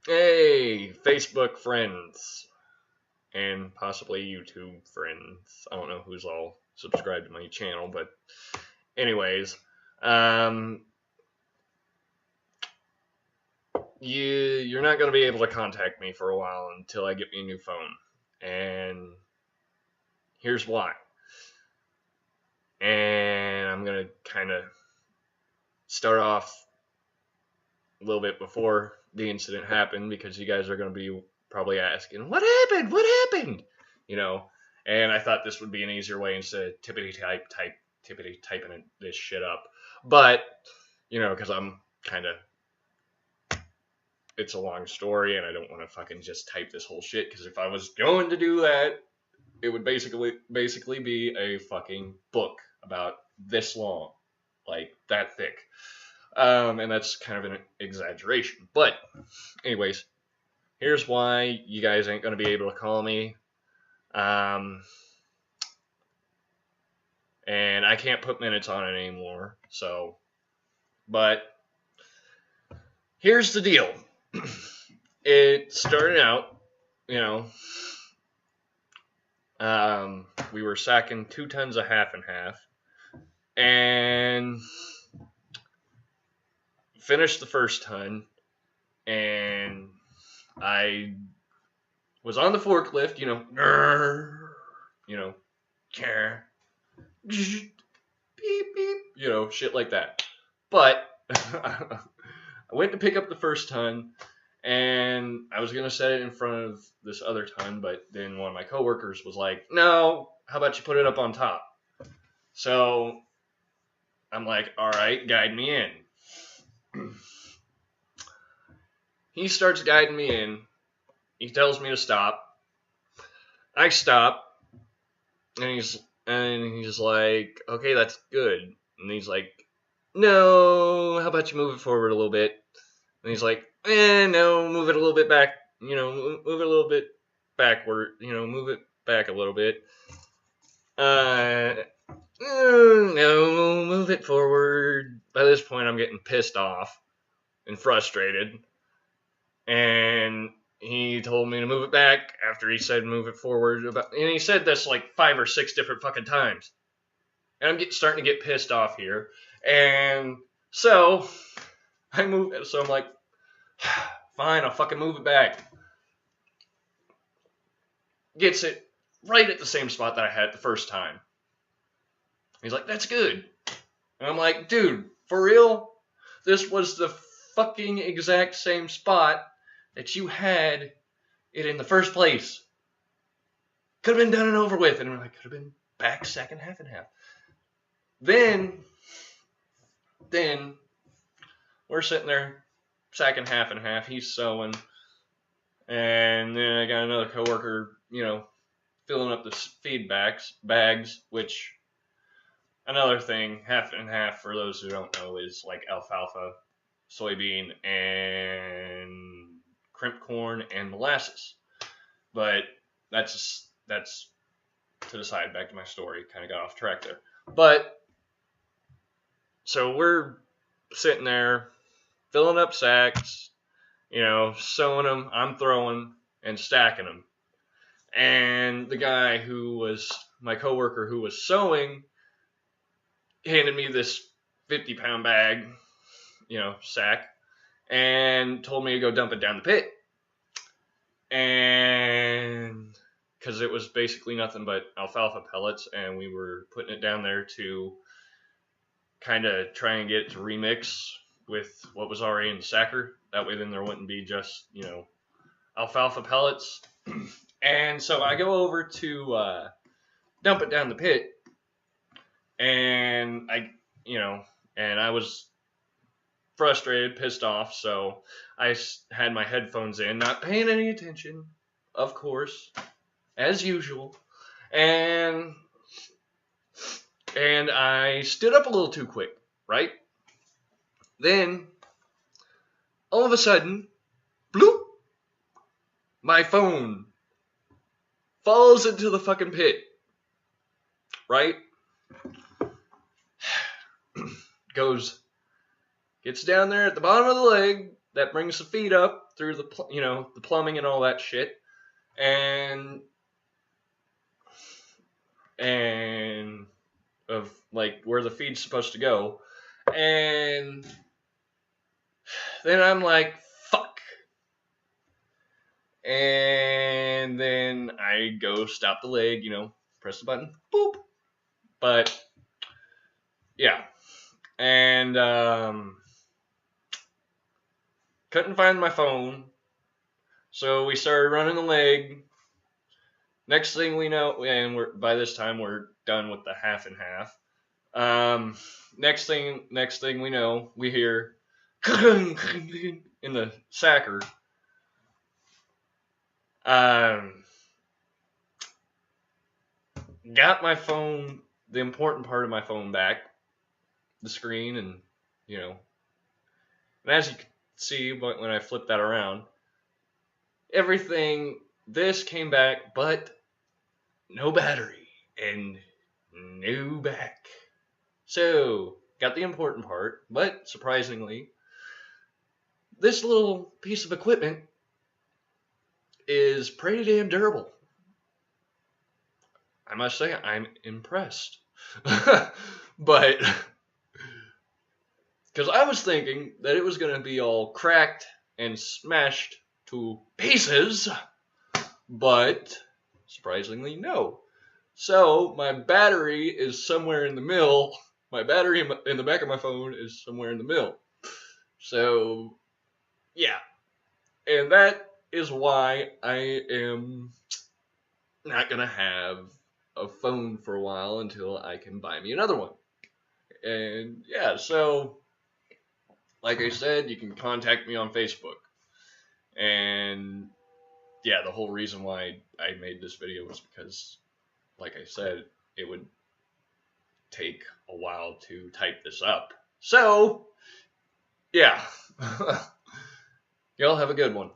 Hey, Facebook friends, and possibly YouTube friends. I don't know who's all subscribed to my channel, but anyways, um, you're not gonna be able to contact me for a while until I get me a new phone, and here's why. And I'm gonna kind of start off a little bit before the incident happened because you guys are gonna be probably asking, "What happened? What happened?" You know, and I thought this would be an easier way instead of tippity typing this shit up. But because I'm kind of it's a long story and I don't want to fucking just type this whole shit because if I was going to do that, it would basically be a fucking book about this long, like that thick. And that's kind of an exaggeration. But anyways, here's why you guys ain't gonna be able to call me. And I can't put minutes on it anymore. So, but here's the deal. It started out, you know, we were sacking 2 tons of half and half, and finished the first ton, and I was on the forklift, beep beep, shit like that. But I went to pick up the first ton, and I was gonna set it in front of this other ton, but then one of my coworkers was like, "No, how about you put it up on top?" So I'm like, "All right, guide me in." He starts guiding me in. He tells me to stop. I stop, and he's like, "Okay, that's good." And he's like, "No, how about you move it forward a little bit?" And he's like, "No, move it a little bit back. Move it a little bit backward. Move it back a little bit. No, move it forward." By this point, I'm getting pissed off and frustrated. And he told me to move it back after he said move it forward. And he said this like 5 or 6 different fucking times. And I'm starting to get pissed off here. And so I move it. So I'm like, fine, I'll fucking move it back. Gets it right at the same spot that I had it the first time. He's like, "That's good." And I'm like, "Dude, for real? This was the fucking exact same spot that you had it in the first place. Could have been done and over with." And we're like, could have been back second half and half. Then we're sitting there, second half and half. He's sewing. And then I got another coworker, filling up the feed bags, which another thing, half and half, for those who don't know, is like alfalfa, soybean, and crimped corn and molasses. But that's to the side. Back to my story. Kind of got off track there. But so we're sitting there filling up sacks, sewing them. I'm throwing and stacking them. And the guy who was my coworker who was sewing handed me this 50-pound bag, sack, and told me to go dump it down the pit. And because it was basically nothing but alfalfa pellets, and we were putting it down there to kind of try and get it to remix with what was already in the sacker. That way then there wouldn't be just, alfalfa pellets. And so I go over to dump it down the pit, and I was frustrated, pissed off, so I had my headphones in, not paying any attention, of course, as usual, and I stood up a little too quick, right? Then, all of a sudden, bloop, my phone falls into the fucking pit, right? Gets down there at the bottom of the leg, that brings the feed up through the the plumbing and all that shit, and of like where the feed's supposed to go, and then I'm like, fuck. And then I go stop the leg, press the button, boop. But yeah, and couldn't find my phone, so we started running the leg. Next thing we know, and by this time we're done with the half and half. Next thing we know, we hear in the sacker. Got my phone, the important part of my phone back, the screen, and and as you can see when I flip that around, this came back, but no battery and no back. So got the important part, but surprisingly, this little piece of equipment is pretty damn durable. I must say, I'm impressed. But, because I was thinking that it was going to be all cracked and smashed to pieces, but surprisingly, no. So, my battery is somewhere in the middle. My battery in the back of my phone is somewhere in the middle. So, yeah. And that is why I am not going to have a phone for a while until I can buy me another one. And yeah, so like I said, you can contact me on Facebook. And yeah, the whole reason why I made this video was because, like I said, it would take a while to type this up. So, yeah. Y'all have a good one.